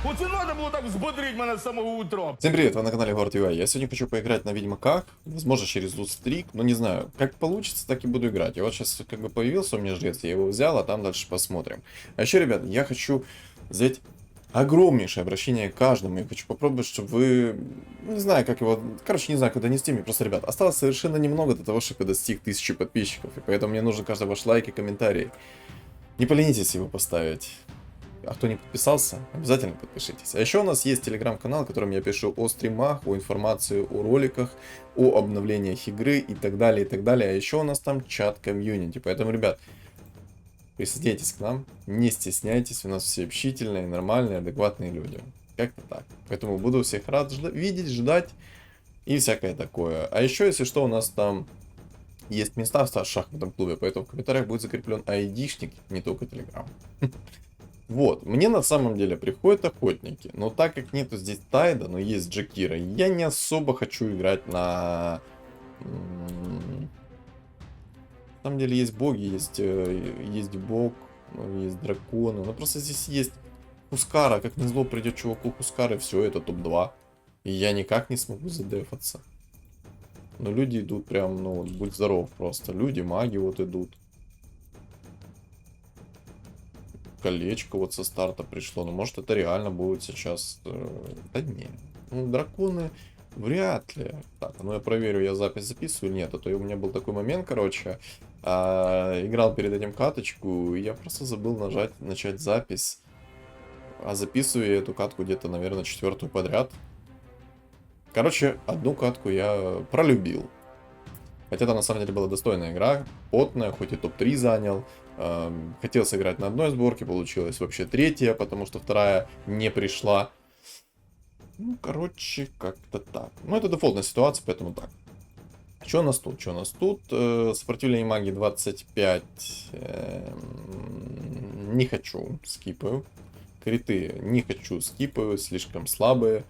Оце надо було так взбодрить мене з самого утра. Всем привет, вы на канале Город UI. Я сегодня хочу поиграть на Ведьмаках, возможно через Лустрик, но не знаю, как получится, так и буду играть. И вот сейчас как бы появился у меня жрец, я его взял, а там дальше посмотрим. А еще, ребят, я хочу взять огромнейшее обращение к каждому. Я хочу попробовать, чтобы вы, не знаю, как его, короче, не знаю, как донести мне. Просто, ребят, осталось совершенно немного до того, чтобы я достиг 1000 подписчиков. И поэтому мне нужен каждый ваш лайк и комментарий. Не поленитесь его поставить. А кто не подписался, обязательно подпишитесь. А еще у нас есть телеграм-канал, в котором я пишу о стримах, о информации, о роликах, о обновлениях игры и так далее, и так далее. А еще у нас там чат комьюнити. Поэтому, ребят, присоединяйтесь к нам, не стесняйтесь, у нас все общительные, нормальные, адекватные люди. Как-то так. Поэтому буду всех рад видеть, ждать и всякое такое. А еще, если что, у нас там есть места в шахматном клубе, поэтому в комментариях будет закреплен айдишник, не только телеграм. Вот, мне на самом деле приходят охотники, но так как нету здесь Тайда, но есть Джакира, я не особо хочу играть на... На самом деле есть боги, есть бог, есть драконы, но просто здесь есть Хускара, как назло придет чуваку Хускара, и все, это топ-2. И я никак не смогу задефаться. Но люди идут прям, ну, будь здоров просто, люди, маги вот идут. Колечко вот со старта пришло. Но может это реально будет сейчас... Да не. Ну, драконы вряд ли. Так, ну я проверю, я запись записываю или нет. А то у меня был такой момент, короче. Играл перед этим каточку, и я просто забыл начать запись. А записываю я эту катку где-то, наверное, 4-ю подряд. Короче, одну катку я пролюбил. Хотя это на самом деле была достойная игра, потная, хоть и топ-3 занял. Хотел сыграть на одной сборке, получилось вообще 3-я, потому что 2-я не пришла. Ну, короче, как-то так. Ну, это дефолтная ситуация, поэтому так. Что у нас тут? Что у нас тут? Сопротивление магии 25. Не хочу, скипаю. Криты не хочу, скипаю, слишком слабые.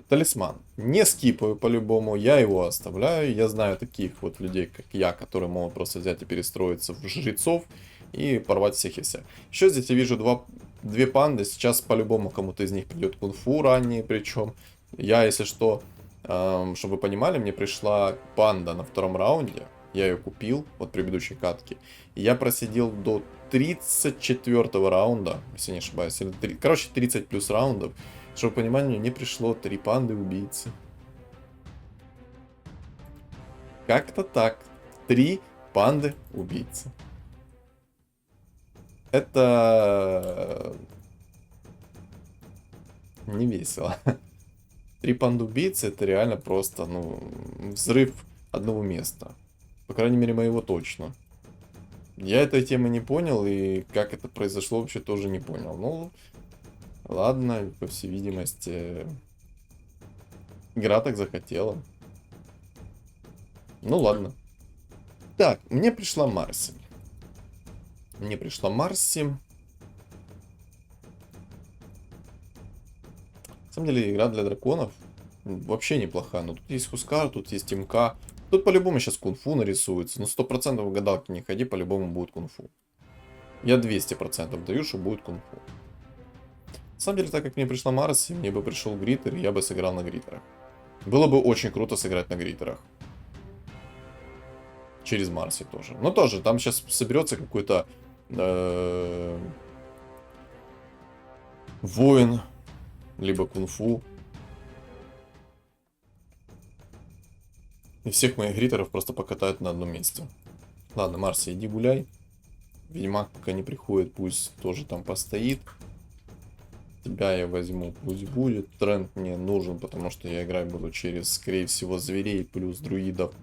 Талисман. Не скипаю по-любому, я его оставляю. Я знаю таких вот людей, как я, которые могут просто взять и перестроиться в жрецов и порвать всех и вся. Еще здесь я вижу две панды. Сейчас по-любому кому-то из них придет кунг-фу ранее, причем. Я, если что, чтобы вы понимали, мне пришла панда на 2-м раунде. Я ее купил, вот предыдущей катки. И я просидел до 34-го раунда, если не ошибаюсь. Короче, 30 плюс раундов. Чтобы вы понимали, мне не пришло 3 панды убийцы. Как-то так. 3 панды убийцы. Это не весело. 3 панды убийцы это реально просто, ну, взрыв одного места. По крайней мере, моего точно. Я этой темы не понял, и как это произошло, вообще тоже не понял. Ну, ладно, по всей видимости, игра так захотела. Ну ладно. Так, мне пришла Марси. Мне пришла Марси. На самом деле, игра для драконов вообще неплохая. Но тут есть Хускар, тут есть МК. Тут по-любому сейчас кунг-фу нарисуется. Ну, 100% в гадалки не ходи, по-любому будет кунг-фу. Я 200% даю, что будет кунг-фу. На самом деле, так как мне пришла Марси, мне бы пришел Гриттер, я бы сыграл на Гриттерах. Было бы очень круто сыграть на Гриттерах. Через Марси тоже. Но тоже, там сейчас соберется какой-то воин, либо кунг-фу. И всех моих Гриттеров просто покатают на одном месте. Ладно, Марси, иди гуляй. Ведьмак пока не приходит, пусть тоже там постоит. Тебя я возьму, пусть будет. Тренд мне нужен, потому что я играть буду через, скорее всего, зверей плюс друидов.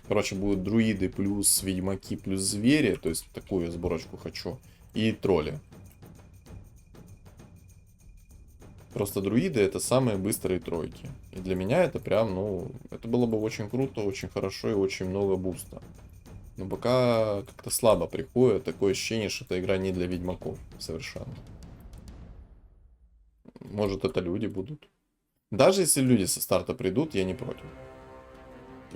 Короче, будут друиды плюс ведьмаки плюс звери. То есть такую сборочку хочу. И тролли. Просто друиды это самые быстрые тройки. И для меня это прям, ну, это было бы очень круто, очень хорошо и очень много буста. Но пока как-то слабо приходит. Такое ощущение, что эта игра не для ведьмаков совершенно. Может, это люди будут. Даже если люди со старта придут, я не против.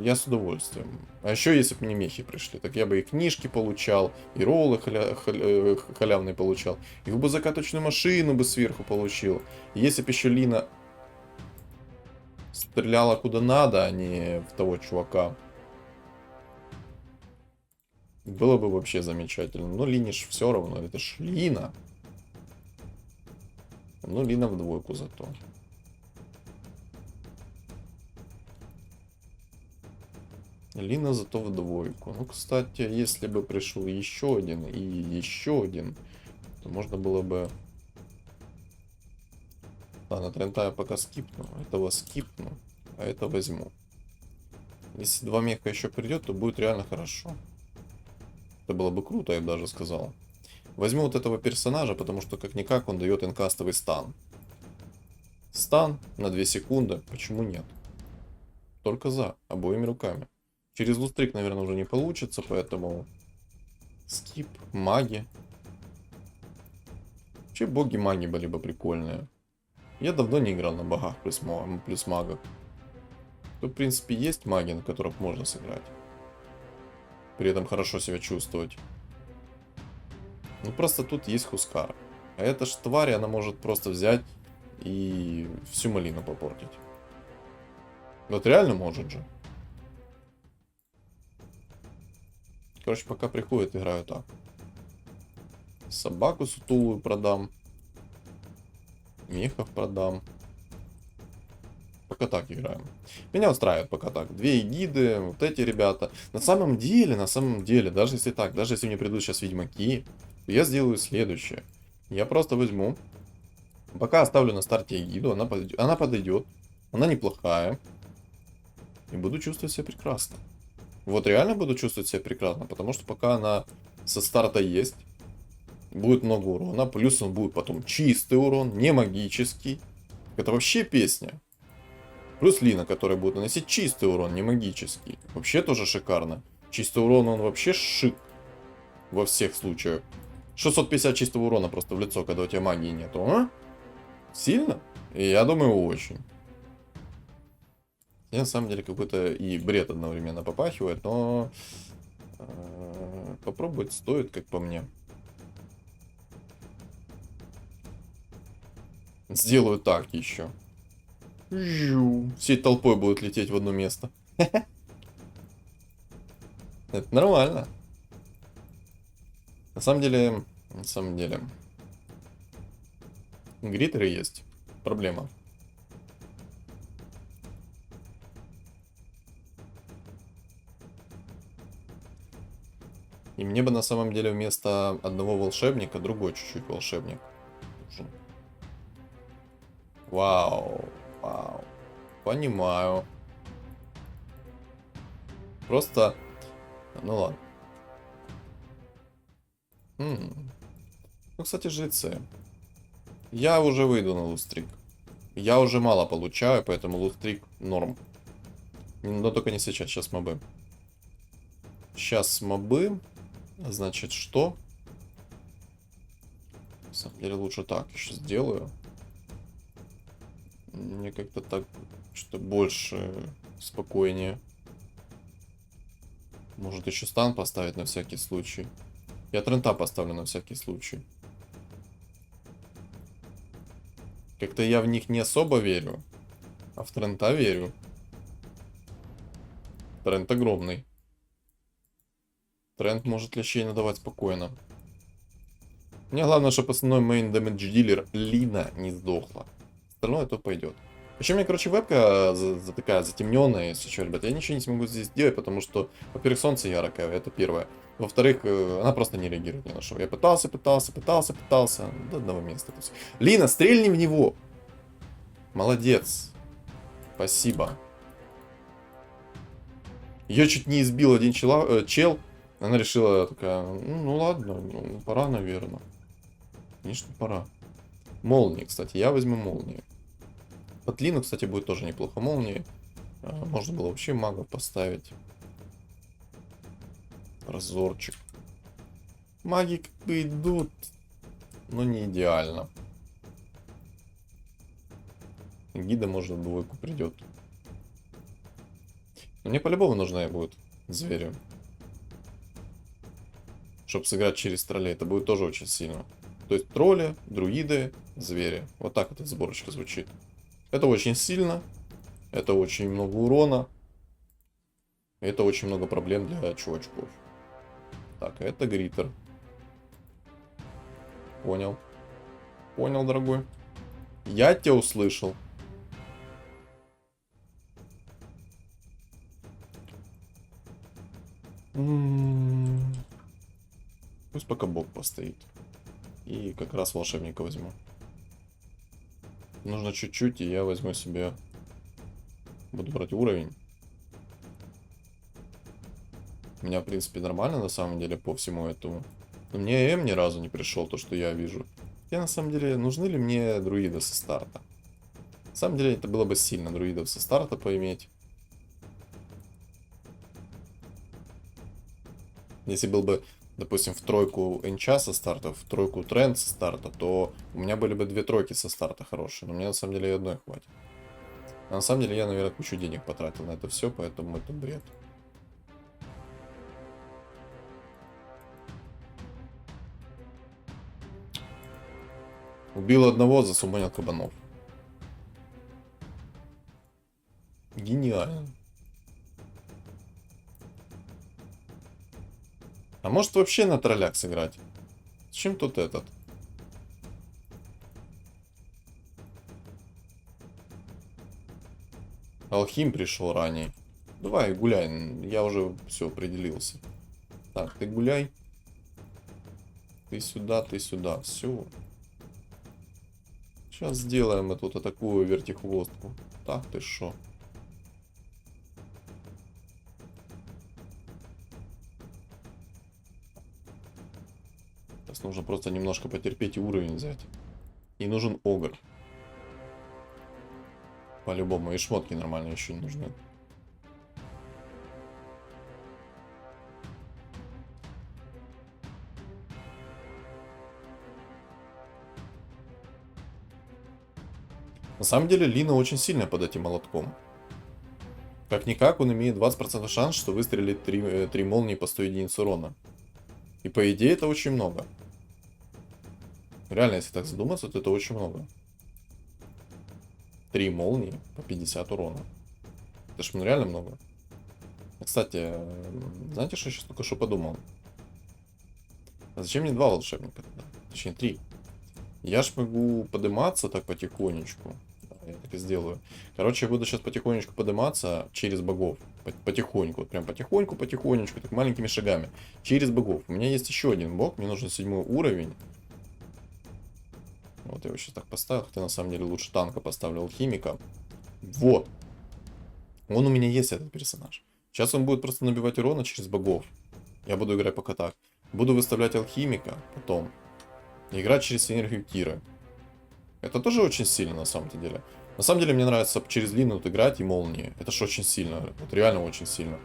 Я с удовольствием. А еще если бы мне мехи пришли, так я бы и книжки получал, и роллы халявные получал, и бы закаточную машину бы сверху получил. Если бы еще Лина стреляла куда надо, а не в того чувака, было бы вообще замечательно. Но Лине ж все равно, это ж Лина. Ну, Лина в двойку зато. Лина зато в двойку. Ну, кстати, если бы пришел еще один и еще один, то можно было бы... Ладно, Трента я пока скипну. Этого скипну, а это возьму. Если два меха еще придет, то будет реально хорошо. Это было бы круто, я бы даже сказал. Возьму вот этого персонажа, потому что как-никак он дает инкастовый стан. Стан на 2 секунды, почему нет? Только за, обоими руками. Через лустрик, наверное, уже не получится, поэтому... Скип, маги. Вообще боги-маги были бы прикольные. Я давно не играл на богах плюс магах. Тут, в принципе, есть маги, на которых можно сыграть. При этом хорошо себя чувствовать. Ну, просто тут есть Хускара. А эта ж тварь, она может просто взять и всю малину попортить. Вот реально может же. Короче, пока приходит, играю так. Собаку сутулую продам. Мехов продам. Пока так играем. Меня устраивает пока так. 2 эгиды, вот эти ребята. На самом деле, даже если так, даже если мне придут сейчас ведьмаки, то я сделаю следующее. Я просто возьму. Пока оставлю на старте эгиду, она подойдет. Она неплохая. И буду чувствовать себя прекрасно. Вот реально буду чувствовать себя прекрасно, потому что пока она со старта есть, будет много урона. Плюс он будет потом чистый урон, не магический. Это вообще песня. Плюс Лина, которая будет наносить чистый урон, не магический. Вообще тоже шикарно. Чистый урон, он вообще шик. Во всех случаях. 650 чистого урона просто в лицо, когда у тебя магии нету. А? Сильно? И я думаю, очень. И на самом деле какой-то и бред одновременно попахивает, но попробовать стоит, как по мне. Сделаю так еще. Всей толпой будут лететь в одно место. Это нормально. На самом деле, гритеры есть. Проблема. И мне бы на самом деле вместо одного волшебника другой чуть-чуть волшебник нужен. Вау. Вау. Понимаю. Просто... Ну ладно. Ну, кстати, жрецы. Я уже выйду на лустрик. Я уже мало получаю, поэтому лустрик норм. Но только не сейчас. Сейчас мобы. Сейчас мобы. Значит, что? На самом деле лучше так еще сделаю. Мне как-то так что больше спокойнее. Может еще стан поставить на всякий случай. Я Трента поставлю на всякий случай. Как-то я в них не особо верю. А в Трента верю. Трент огромный. Трент может лечение давать спокойно. Мне главное, чтобы основной мейн damage дилер Лина не сдохла. Остальное то пойдет. Еще у меня, короче, вебка такая затемненная, если что, ребят. Я ничего не смогу здесь сделать, потому что, во-первых, солнце яркое, это первое. Во-вторых, она просто не реагирует ни на что. Я пытался. До одного места. Лина, стрельни в него! Молодец. Спасибо. Ее чуть не избил один чел. Она решила такая, ну ладно, ну, пора, наверное. Конечно, пора. Молнии, кстати, я возьму молнии. Под Лину, кстати, будет тоже неплохо молнии. Можно было вообще магов поставить. Разорчик. Маги как бы идут, но не идеально. Гида, может, в двойку придет. Мне по-любому нужны будут звери. Чтобы сыграть через троллей. Это будет тоже очень сильно. То есть тролли, друиды, звери. Вот так вот эта сборочка звучит. Это очень сильно. Это очень много урона. Это очень много проблем для чувачков. Так, это гриттер. Понял. Понял, дорогой. Я тебя услышал. Пусть пока бог постоит. И как раз волшебника возьму. Нужно чуть-чуть, и я возьму себе... Буду брать уровень. У меня, в принципе, нормально, на самом деле, по всему этому. Но мне М ни разу не пришел, то, что я вижу. Я, на самом деле, нужны ли мне друиды со старта? На самом деле, это было бы сильно, друидов со старта поиметь. Если был бы, допустим, в тройку Энча со старта, в тройку Тренд со старта, то у меня были бы 2 тройки со старта хорошие. Но мне, на самом деле, и одной хватит. А на самом деле, я, наверное, кучу денег потратил на это все, поэтому это бред. Убил одного, засуманил кабанов. Гениально. А может вообще на троллях сыграть? Зачем тут этот? Алхим пришел ранее. Давай гуляй, я уже все определился. Так, ты гуляй. Ты сюда, все. Сейчас сделаем мы тут такую вертихвостку. Так, ты шо? Сейчас нужно просто немножко потерпеть и уровень взять. И нужен огр. По-любому. И шмотки нормально еще не нужны. На самом деле Лина очень сильная под этим молотком. Как-никак он имеет 20% шанс, что выстрелит 3 молнии по 100 единиц урона. И по идее это очень много. Реально, если так задуматься, то это очень много. 3 молнии по 50 урона. Это ж реально много. Кстати, знаете, что я сейчас только что подумал? А зачем мне 2 волшебника тогда? Точнее 3. Я ж могу подниматься так потихонечку. Я так и сделаю. Короче, я буду сейчас потихонечку подниматься через богов. Потихоньку. Вот прям потихоньку, потихонечку, так маленькими шагами. Через богов. У меня есть еще один бог. Мне нужен 7 уровень. Вот я его сейчас так поставил. Хотя на самом деле лучше танка поставлю, алхимика. Вот. Он у меня есть, этот персонаж. Сейчас он будет просто набивать урона через богов. Я буду играть пока так. Буду выставлять алхимика потом. И играть через синергию Киры. Это тоже очень сильно на самом деле. На самом деле мне нравится через Лину вот играть и молнии. Это ж очень сильно. Вот реально очень сильно.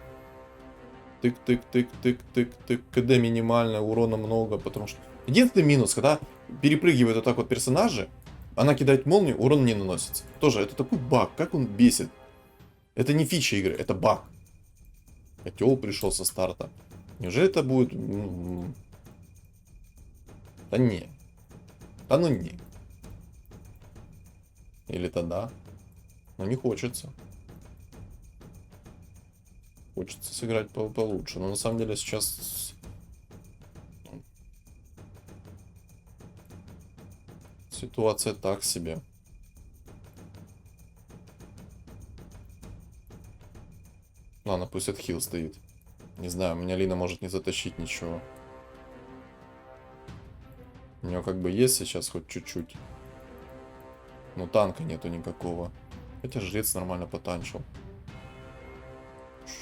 Тык-тык-тык-тык-тык-тык. КД минимально, урона много, потому что... Единственный минус, когда перепрыгивают вот так вот персонажи, она кидает молнию, урон не наносится. Тоже, это такой баг, как он бесит. Это не фича игры, это баг. Котел пришел со старта. Неужели это будет... Да не. Да ну не. Или-то да. Но не хочется. Хочется сыграть получше. Но на самом деле сейчас... Ситуация так себе. Ладно, пусть этот хил стоит. Не знаю, меня Лина может не затащить ничего. У нее как бы есть сейчас хоть чуть-чуть. Но танка нету никакого. Хотя жрец нормально потанчил.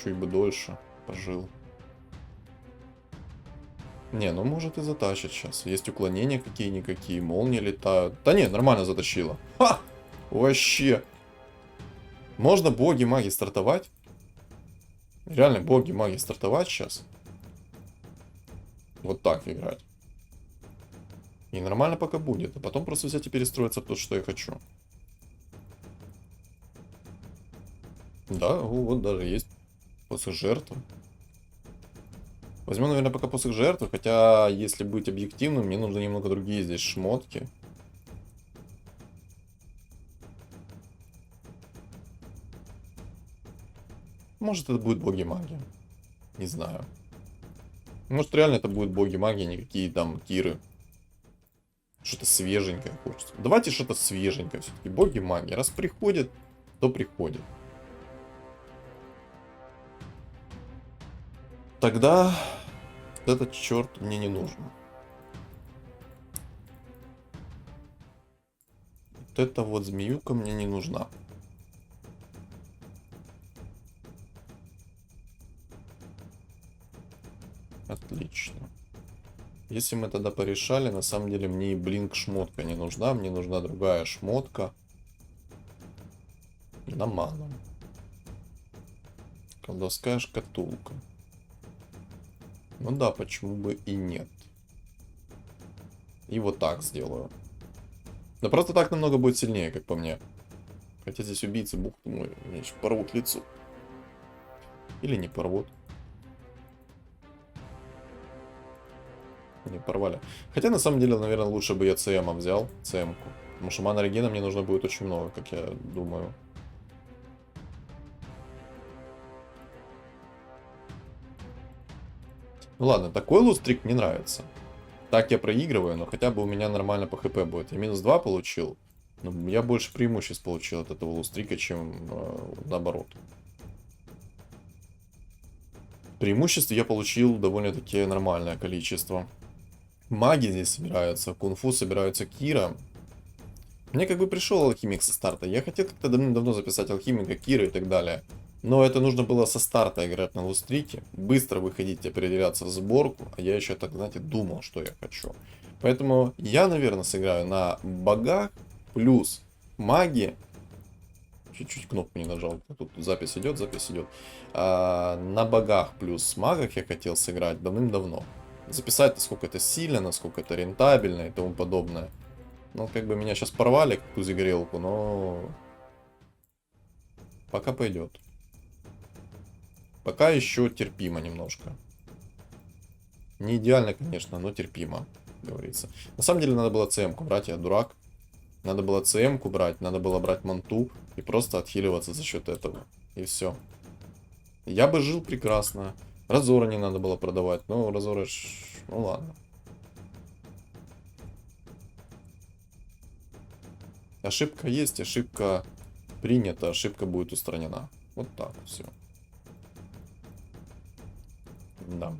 Чуть бы дольше пожил. Не, ну может и затащит сейчас. Есть уклонения какие-никакие, молнии летают. Да не, нормально затащила. Ха! Вообще. Можно боги-маги стартовать? Реально боги-маги стартовать сейчас? Вот так играть. И нормально пока будет. А потом просто взять и перестроиться в то, что я хочу. Да, вот даже есть Посох жертвы. Возьму, наверное, пока посох жертвы. Хотя, если быть объективным, мне нужны немного другие здесь шмотки. Может, это будет боги магии. Не знаю. Может, реально это будет боги магии, никакие там киры. Что-то свеженькое хочется. Давайте что-то свеженькое все-таки. Боги магии. Раз приходят, то приходят. Тогда этот черт мне не нужен. Вот эта вот змеюка мне не нужна. Отлично. Если мы тогда порешали, на самом деле мне и блинк шмотка не нужна. Мне нужна другая шмотка. На ману. Колдовская шкатулка. Ну да, почему бы и нет. И вот так сделаю. Да просто так намного будет сильнее, как по мне. Хотя здесь убийцы бух, думаю, мне еще порвут лицо. Или не порвут. Не порвали. Хотя на самом деле, наверное, лучше бы я ЦМ взял. ЦМ-ку. Потому что мана регена мне нужно будет очень много, как я думаю. Ну ладно, такой лустрик мне нравится. Так я проигрываю, но хотя бы у меня нормально по хп будет. Я минус 2 получил. Но я больше преимуществ получил от этого лустрика, чем наоборот. Преимуществ я получил довольно-таки нормальное количество. Маги здесь собираются, кунг-фу собираются Кира. Мне как бы пришел алхимик со старта. Я хотел как-то давно записать алхимика, Кира и так далее. Но это нужно было со старта играть на лустрике. Быстро выходить и определяться в сборку. А я еще так, знаете, думал, что я хочу. Поэтому я, наверное, сыграю на богах плюс маги. Чуть-чуть кнопку не нажал. Тут запись идет, запись идет. На богах плюс магах я хотел сыграть давным-давно. Записать, насколько это сильно, насколько это рентабельно и тому подобное. Ну, как бы меня сейчас порвали, как ту загорелку, но... Пока пойдет. Пока еще терпимо немножко. Не идеально, конечно, но терпимо, говорится. На самом деле надо было ЦМ-ку брать, я дурак. Надо было ЦМ-ку брать, надо было брать манту и просто отхиливаться за счет этого. И все. Я бы жил прекрасно. Разора не надо было продавать. Ну, Разора... Ну, ладно. Ошибка есть, ошибка принята, ошибка будет устранена. Вот так вот все. Да.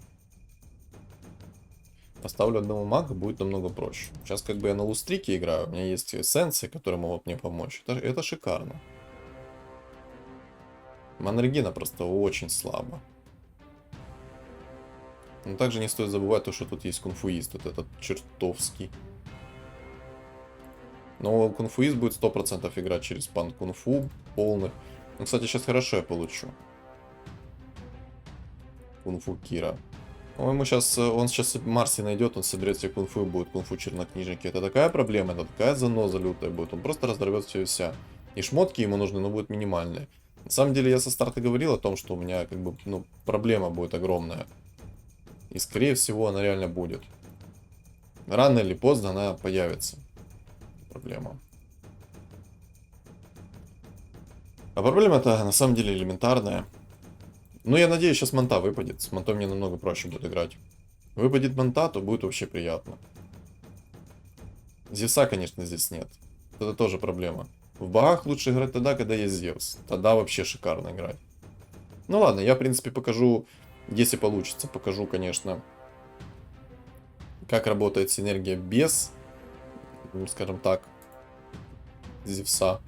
Поставлю одного мага, будет намного проще. Сейчас как бы я на лустрике играю, у меня есть эссенции, которые могут мне помочь. Это шикарно. Манрегина просто очень слабо. Но также не стоит забывать то, что тут есть кунфуист, вот этот чертовский. Но кунфуист будет 100% играть через пан кунфу полных. Ну, кстати, сейчас хорошо я получу. Кунфу Кира. Он сейчас Марси найдет, он соберет себе кунфу и будет кунфу чернокнижники. Это такая проблема, это такая заноза лютая будет. Он просто разорвет все и вся. И шмотки ему нужны, но будут минимальные. На самом деле я со старта говорил о том, что у меня как бы, ну, проблема будет огромная. И скорее всего она реально будет. Рано или поздно она появится. Проблема. А проблема-то на самом деле элементарная. Ну, я надеюсь, сейчас манта выпадет. С мантой мне намного проще будет играть. Выпадет манта, то будет вообще приятно. Зевса, конечно, здесь нет. Это тоже проблема. В богах лучше играть тогда, когда есть Зевс. Тогда вообще шикарно играть. Ну ладно, я, в принципе, покажу, если получится, покажу, конечно, как работает синергия без, ну, скажем так, Зевса.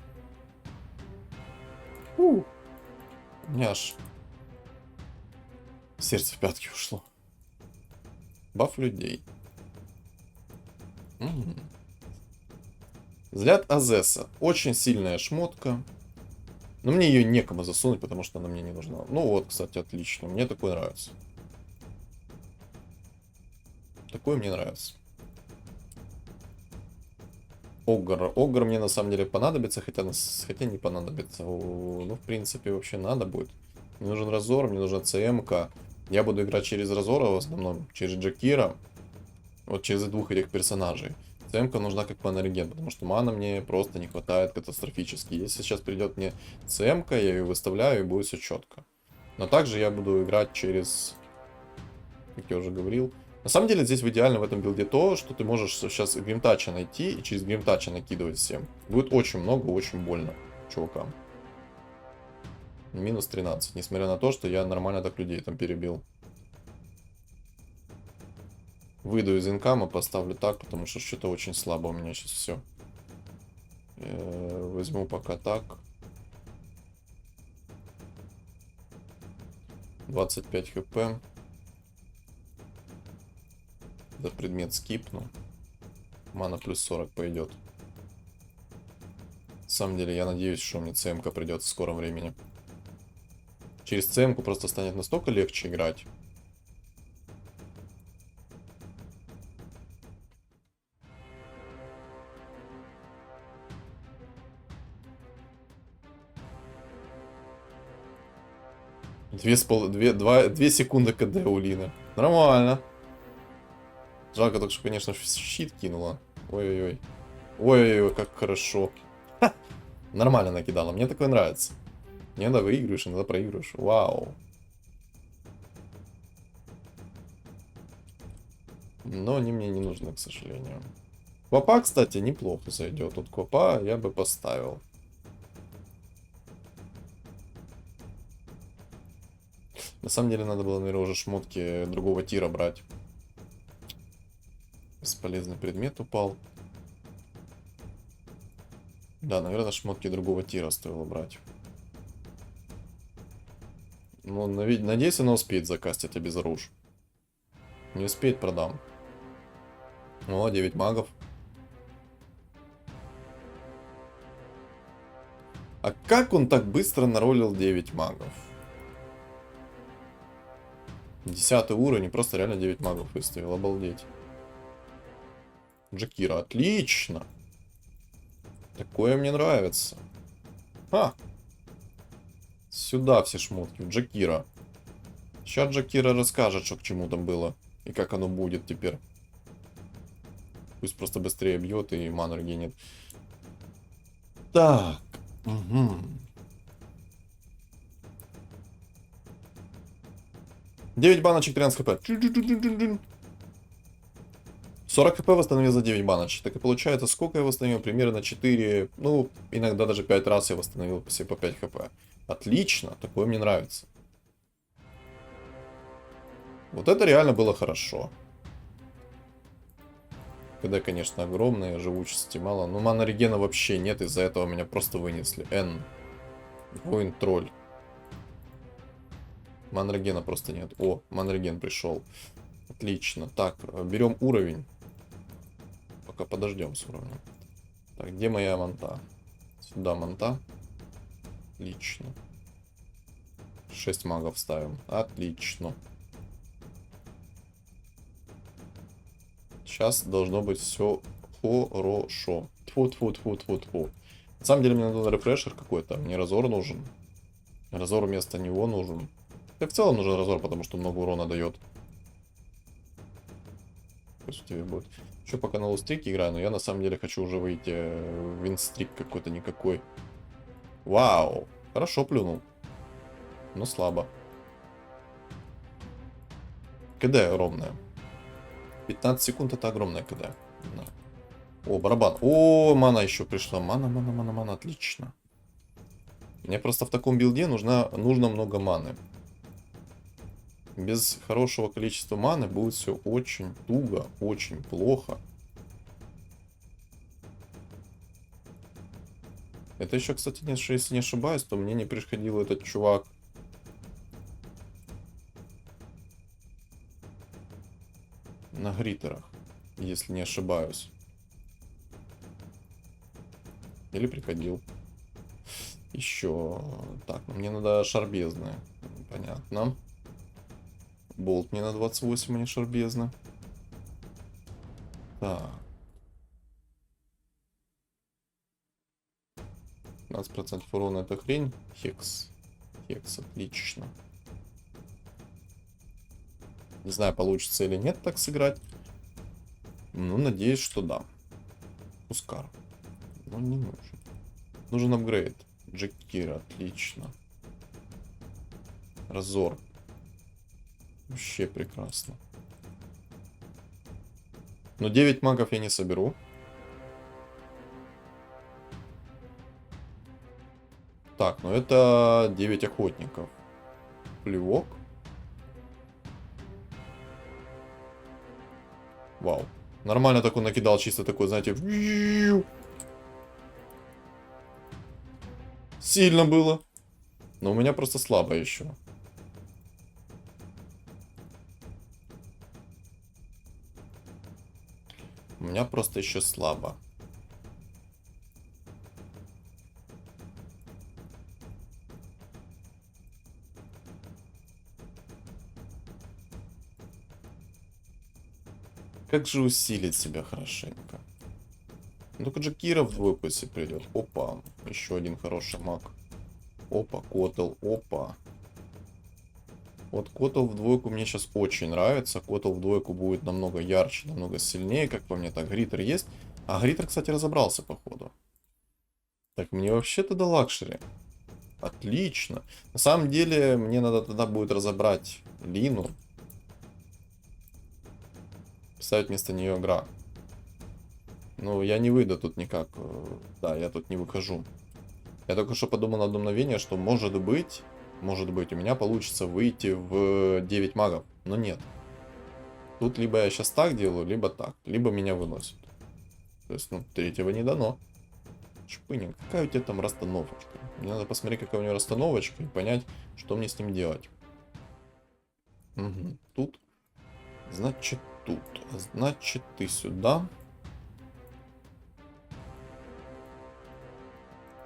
У меня аж сердце в пятки ушло. Баф людей. Взгляд Азеса. Очень сильная шмотка. Но мне ее некому засунуть, потому что она мне не нужна. Ну вот, кстати, отлично. Мне такой нравится. Такой мне нравится. Огр. Огр мне на самом деле понадобится, хотя не понадобится. Ну, в принципе, вообще надо будет. Мне нужен Разор, мне нужна ЦМК. Я буду играть через Разора в основном, через Джакира. Вот через двух этих персонажей. ЦМК нужна как мана-реген, потому что мана мне просто не хватает катастрофически. Если сейчас придет мне ЦМК, я ее выставляю, и будет все четко. Но также я буду играть через... Как я уже говорил. На самом деле здесь в идеально в этом билде то, что ты можешь сейчас Гримтача найти и через Гримтача накидывать всем. Будет очень много, очень больно чувакам. Минус 13, несмотря на то, что я нормально так людей там перебил. Выйду из инкама, поставлю так, потому что что-то очень слабо у меня сейчас все. Возьму пока так. 25 хп. За предмет скипну. Мана плюс 40 пойдет. На самом деле, я надеюсь, что мне ЦМК придет в скором времени. Через ЦМКу просто станет настолько легче играть. Две секунды КД у Лины. Нормально. Жалко только, что, конечно, щит кинула. Ой-ой-ой. Ой-ой-ой, как хорошо. Ха! Нормально накидала. Мне такое нравится. Иногда выигрываешь, иногда проигрываешь. Вау. Но они мне не нужны, к сожалению. Квапа, кстати, неплохо зайдет. Тут Квапа я бы поставил. На самом деле надо было, наверное, уже шмотки другого тира брать. Бесполезный предмет упал. Да, наверное, шмотки другого тира стоило брать. Ну, надеюсь, она успеет закастить обезоружь. Не успеет, продам. О, 9 магов. А как он так быстро наролил 9 магов? 10 уровень, просто реально 9 магов выставил, обалдеть. Джакира, отлично. Такое мне нравится. Сюда все шмотки, в Джакира. Сейчас Джакира расскажет, что к чему там было. И как оно будет теперь. Пусть просто быстрее бьет и ману регенит. Так. Угу. 9 баночек, 13 хп. 40 хп восстановил за 9 баночек. Так и получается, сколько я восстановил? Примерно 4, ну, иногда даже 5 раз я восстановил все по 5 хп. Отлично, такое мне нравится. Вот это реально было хорошо. КД, конечно, огромные, живучести мало. Но мана регена вообще нет, из-за этого меня просто вынесли. Н. Воин тролль. Мана регена просто нет. О, мана реген пришел. Отлично. Так, берем уровень. Пока подождем с уровнем. Так, где моя манта? Сюда манта. Отлично. 6 магов ставим. Отлично. Сейчас должно быть все хорошо. Тьфу-тьфу-тьфу-тьфу-тьфу. На самом деле мне надо рефрешер какой-то. Мне разор нужен. Разор вместо него нужен. Да в целом нужен разор, потому что много урона дает. Пусть у тебя будет. Еще пока на лустрике играю, но я на самом деле хочу уже выйти в винстрик какой-то никакой. Вау! Хорошо плюнул. Но слабо. КД огромное. 15 секунд это огромное КД. Да. О, барабан. О, мана еще пришла. Мана. Отлично. Мне просто в таком билде нужно много маны. Без хорошего количества маны будет все очень туго, очень плохо. Это еще, кстати, если не ошибаюсь, то мне не приходил этот чувак. На гритерах, если не ошибаюсь. Или приходил. Еще. Так, ну мне надо шарбезны. Понятно. Болт мне на 28, а не шарбезны. Так. 15% урона это хрень. Хекс. Хекс, отлично. Не знаю, получится или нет так сыграть. Ну, надеюсь, что да. Хускар. Но не нужен. Нужен апгрейд. Джекира, отлично. Разор. Вообще прекрасно. Но 9 магов я не соберу. Так, ну это 9 охотников. Плевок. Вау. Нормально так он накидал, чисто такой, знаете. Сильно было. Но у меня просто слабо еще. У меня просто еще слабо. Как же усилить себя хорошенько? Ну-ка же Кира в двойку если придет. Опа, еще один хороший маг. Опа, Котл, опа. Вот Котл в двойку мне сейчас очень нравится. Котл в двойку будет намного ярче, намного сильнее, как по мне. Так, Гриттер есть. А Гриттер, кстати, разобрался, походу. Так, мне вообще-то до лакшери. Отлично. На самом деле, мне надо тогда будет разобрать Лину. Ставить вместо нее игра. Ну, я не выйду тут никак. Да, я тут не выхожу. Я только что подумал на одно мгновение, что может быть, у меня получится выйти в 9 магов. Но нет. Тут либо я сейчас так делаю, либо так. Либо меня выносят. То есть, ну, третьего не дано. Шпынин, какая у тебя там расстановочка? Мне надо посмотреть, какая у него расстановочка и понять, что мне с ним делать. Угу. Тут. Значит, тут. Значит, ты сюда.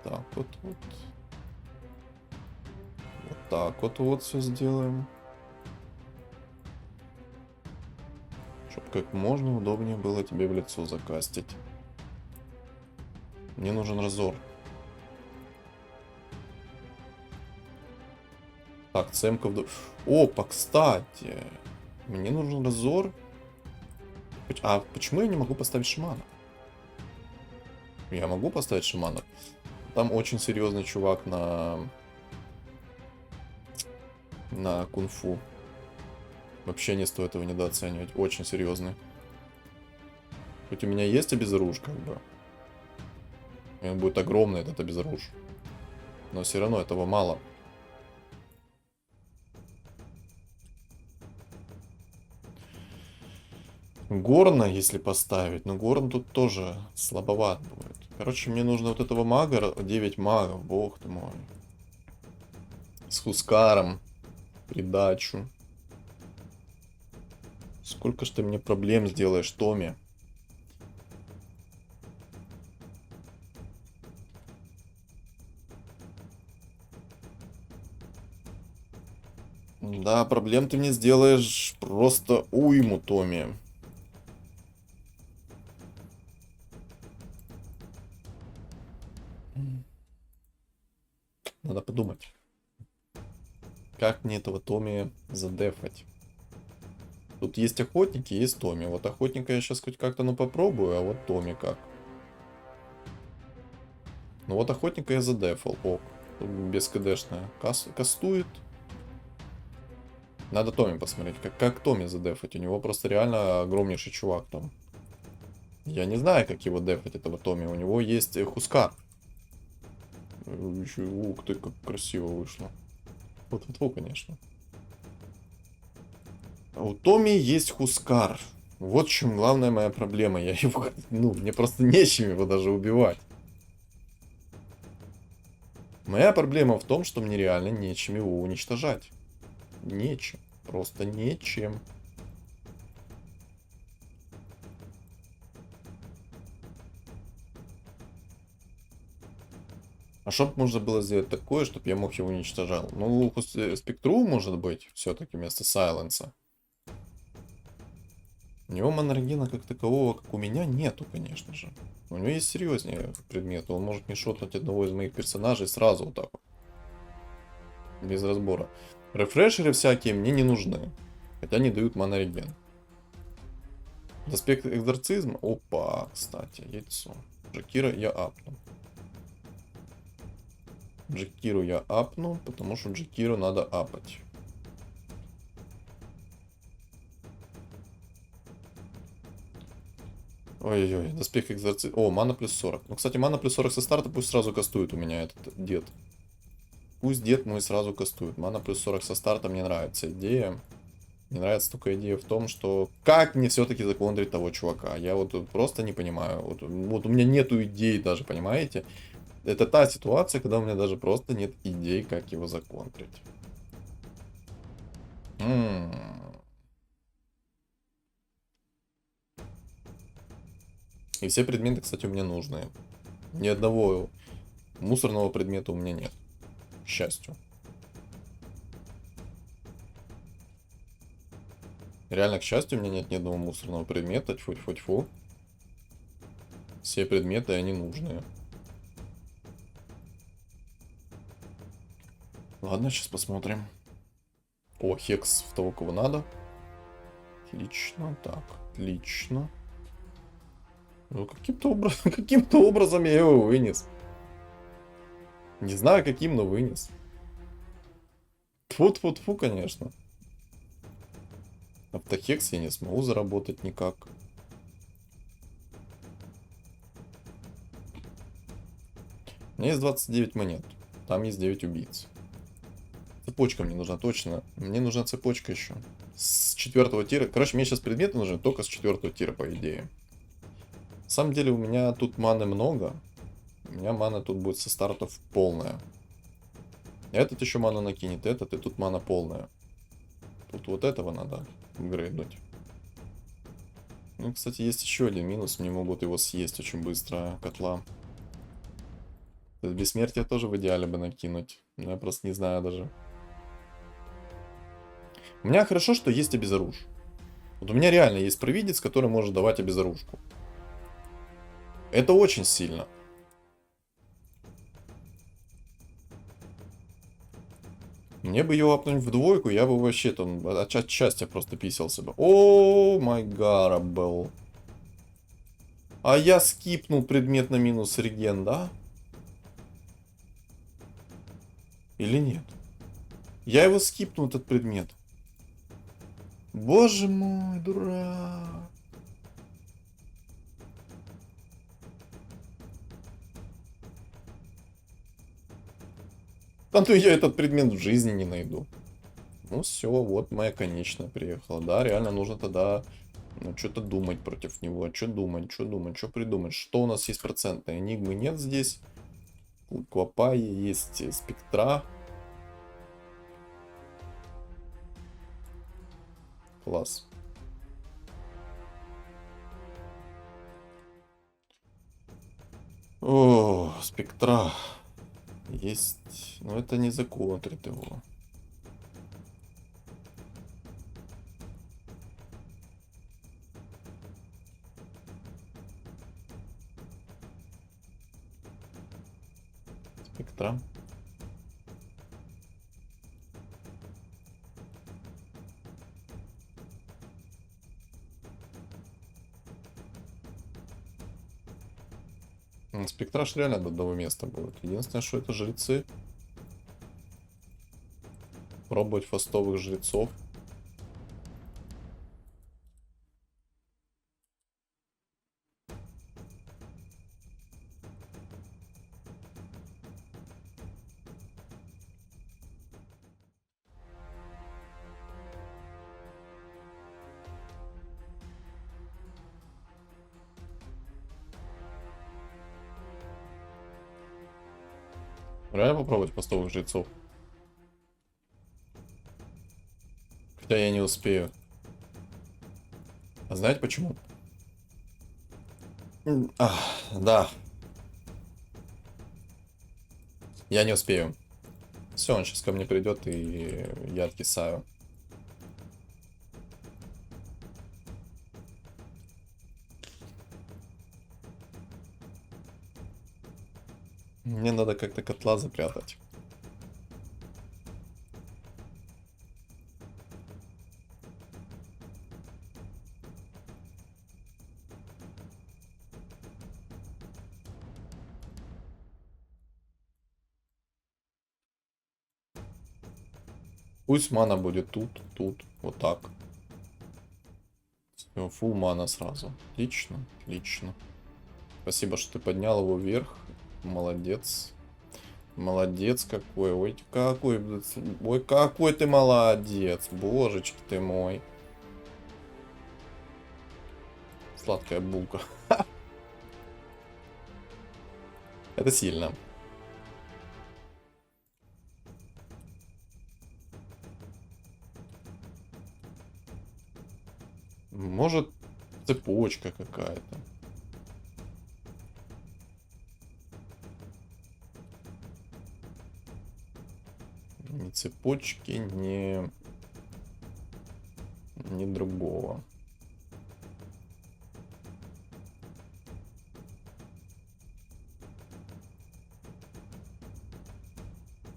Так, вот. Вот так вот все сделаем. Чтобы как можно удобнее было тебе в лицо закастить. Мне нужен разор. Так, цемка в... Опа, кстати. Мне нужен разор. А почему я не могу поставить шамана? Я могу поставить шамана. Там очень серьезный чувак на кунг-фу. Вообще не стоит его недооценивать. Очень серьезный. Хоть у меня есть обезоружь, как бы. И он будет огромный, этот обезоружь. Но все равно этого мало. Горна, если поставить. Но Горн тут тоже слабоват будет. Короче, мне нужно вот этого мага. 9 магов, бог ты мой. С Хускаром. Придачу. Сколько ж ты мне проблем сделаешь, Томми? Да, проблем ты мне сделаешь просто уйму, Томми. Надо подумать. Как мне этого Томми задефать? Тут есть охотники, есть Томми. Вот охотника я сейчас хоть как-то попробую, а вот Томми как. Ну вот охотника я задефал. Ок. Без КДшная. Кастует. Надо Томми посмотреть, как Томми задефать. У него просто реально огромнейший чувак там. Я не знаю, как его дефать, этого Томми. У него есть Хускар. Ух ты, как красиво вышло. Вот, конечно. А у Томми есть Хускар. Вот в чем главная моя проблема. Я его... Ну, мне просто нечем его даже убивать. Моя проблема в том, что мне реально нечем его уничтожать. Нечем. Просто нечем. А что можно было сделать такое, чтобы я мог его уничтожал? Ну, Спектру, может быть, все-таки вместо Сайленса. У него моноргена как такового, как у меня, нету, конечно же. У него есть серьезнее предметы. Он может не шотнуть одного из моих персонажей сразу вот так вот. Без разбора. Рефрешеры всякие мне не нужны. Хотя они дают монореген. Доспех экзорцизма. Опа, кстати, яйцо. Джакира я апну. Джакиру я апну, потому что Джакиру надо апать. Ой-ой-ой, доспех экзорцизма. О, мана плюс 40. Ну, кстати, мана плюс 40 со старта пусть сразу кастует у меня этот дед. Пусть дед мой сразу кастует. Мана плюс 40 со старта мне нравится идея. Мне нравится только идея в том, что как мне все-таки законтрить того чувака. Я вот просто не понимаю. Вот у меня нету идей даже, понимаете? Это та ситуация, когда у меня даже просто нет идей, как его законтрить. И все предметы, кстати, у меня нужные. Ни одного мусорного предмета у меня нет. К счастью. Реально, к счастью, у меня нет ни одного мусорного предмета. Тьфу-тьфу-тьфу. Все предметы, они нужные. Ладно, сейчас посмотрим. О, хекс в того, кого надо. Отлично, так, отлично. Ну, каким-то образом я его вынес. Не знаю, каким, но вынес. Тьфу-тьфу-тьфу, конечно. Автохекс я не смогу заработать никак. У меня есть 29 монет. Там есть 9 убийц. Цепочка мне нужна, точно. Мне нужна цепочка еще. С 4 тира. Короче, мне сейчас предметы нужны только с 4 тира, по идее. На самом деле, у меня тут маны много. У меня мана тут будет со стартов полная. Этот еще ману накинет, этот, и тут мана полная. Тут вот этого надо апгрейднуть. Ну, кстати, есть еще один минус. Мне могут его съесть очень быстро, котла. Бессмертие тоже в идеале бы накинуть. Но я просто не знаю даже. У меня хорошо, что есть обезоруж. Вот у меня реально есть провидец, который может давать обезоружку. Это очень сильно. Мне бы ее апнуть в двойку, я бы вообще там от счастья просто писался бы. О, май гарабл. А я скипнул предмет на минус реген, да? Или нет? Я его скипнул, этот предмет. Боже мой, дурак. Да ну я этот предмет в жизни не найду. Ну все, вот моя конечная приехала. Да, реально нужно тогда что-то думать против него. Что думать, что придумать. Что у нас есть процентные? Энигмы нет здесь. Квапаи есть, спектра. Класс. О, спектра. Есть. Но это не законтрит его. Спектра. Спектраж реально до одного места будет. Единственное, что это жрецы. Пробовать фастовых жрецов. Реально попробовать фастовых жрецов. Хотя я не успею. А знаете почему? Да. Я не успею. Все, он сейчас ко мне придет, и я откисаю. Мне надо как-то котла запрятать. Пусть мана будет тут, тут, вот так. Все, фул мана сразу. Отлично, отлично. Спасибо, что ты поднял его вверх. Молодец. Молодец какой. Ой, какой ты молодец. Божечки ты мой. Сладкая булка. Это сильно. Может, цепочка какая-то. Ни цепочки, ни другого.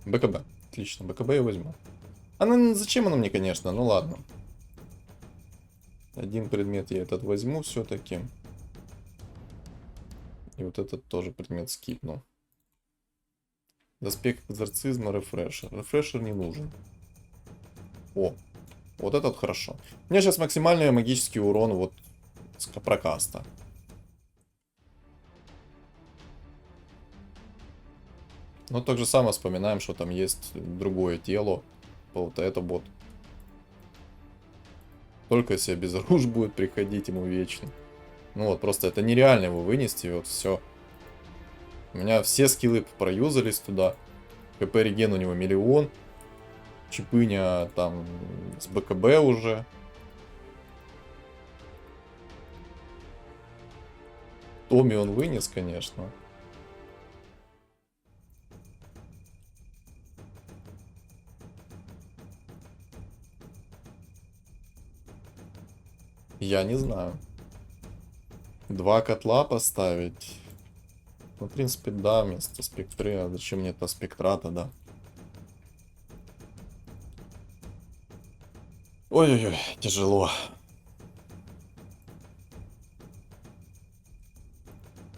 БКБ. Отлично, БКБ я возьму. Зачем оно мне, конечно? Ну ладно. Один предмет я этот возьму все-таки. И вот этот тоже предмет скипну. Доспех экзорцизма, рефрешер. Рефрешер не нужен. О, вот этот хорошо. У меня сейчас максимальный магический урон вот с прокаста. Но так же самое вспоминаем, что там есть другое тело. Вот это вот. Только если без руж будет приходить ему вечно. Ну вот, просто это нереально его вынести, вот все. У меня все скиллы проюзались туда. КП реген у него 1 000 000. Чипыня там с БКБ уже. Томи он вынес, конечно. Я не знаю. 2 котла поставить. Ну, в принципе, да, вместо спектры. А зачем мне это спектрата, да? Ой-ой-ой, тяжело.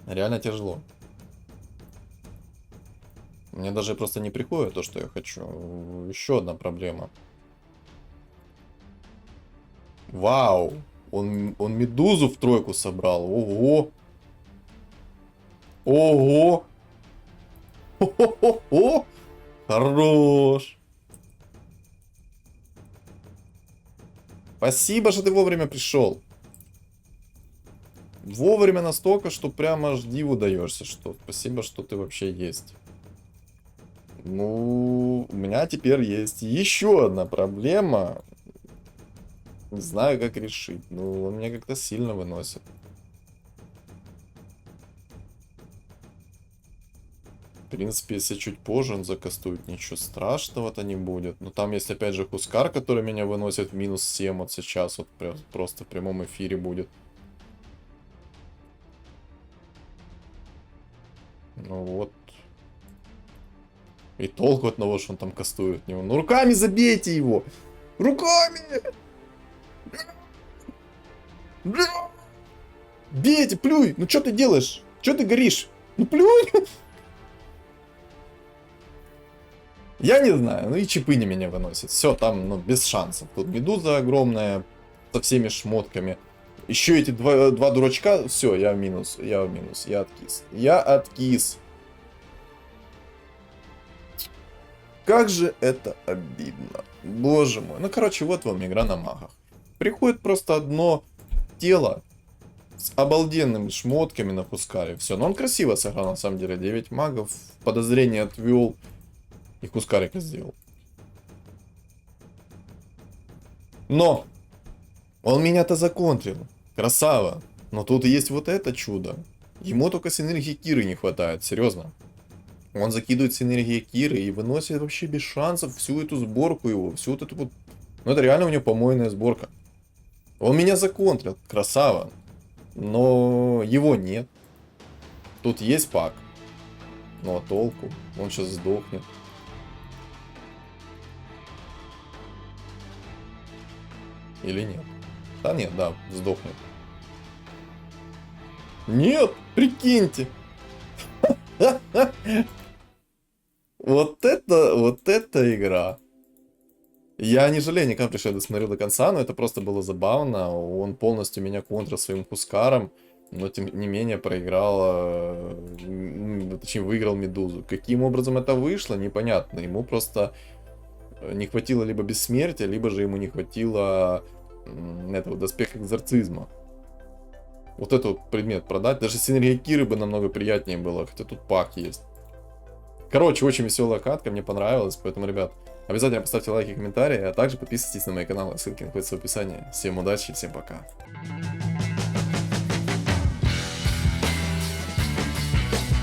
Реально тяжело. Мне даже просто не приходит то, что я хочу. Еще одна проблема. Вау! Он медузу в тройку собрал. Ого! Ого! Хо-хо-хо-хо! Хорош! Спасибо, что ты вовремя пришел. Вовремя настолько, что прямо аж диву даешься, что спасибо, что ты вообще есть. Ну, у меня теперь есть еще одна проблема. Не знаю, как решить. Ну, он меня как-то сильно выносит. В принципе, если чуть позже он закастует, ничего страшного-то не будет. Но там есть опять же Хускар, который меня выносит в минус 7 вот сейчас. Вот просто в прямом эфире будет. Ну вот. И толку от того, что он там кастует от него. Ну руками забейте его! Руками! Бейте, плюй! Ну что ты делаешь? Что ты горишь? Ну плюй! Я не знаю, ну и Чипыни меня выносит. Все, там, ну, без шансов. Тут медуза огромная, со всеми шмотками. Еще эти два дурачка. Все, я в минус, я откис. Я откис. Как же это обидно. Боже мой. Ну, короче, вот вам игра на магах. Приходит просто одно тело с обалденными шмотками на Хускаре. Все, но он красиво сыграл, на самом деле. 9 магов. Подозрение отвел. И Хускарика сделал. Но! Он меня-то законтрил. Красава. Но тут есть вот это чудо. Ему только синергии Киры не хватает. Серьезно. Он закидывает синергии Киры и выносит вообще без шансов всю эту сборку его. Всю вот эту вот... Ну это реально у него помойная сборка. Он меня законтрил. Красава. Но его нет. Тут есть пак. Ну а толку? Он сейчас сдохнет. Или нет? Да нет, да, сдохнет. Нет, прикиньте. Вот это игра. Я не жалею ни капли, что я досмотрел до конца, но это просто было забавно. Он полностью меня контрил своим Хускаром, но тем не менее проиграл, точнее выиграл Медузу. Каким образом это вышло, непонятно. Ему просто не хватило либо бессмертия, либо же ему не хватило этого доспеха экзорцизма. Вот этот предмет продать. Даже синергия Киры бы намного приятнее было, хотя тут пак есть. Короче, очень веселая катка, мне понравилась, поэтому, ребят, обязательно поставьте лайки и комментарии, а также подписывайтесь на мой канал, ссылки находятся в описании. Всем удачи, всем пока.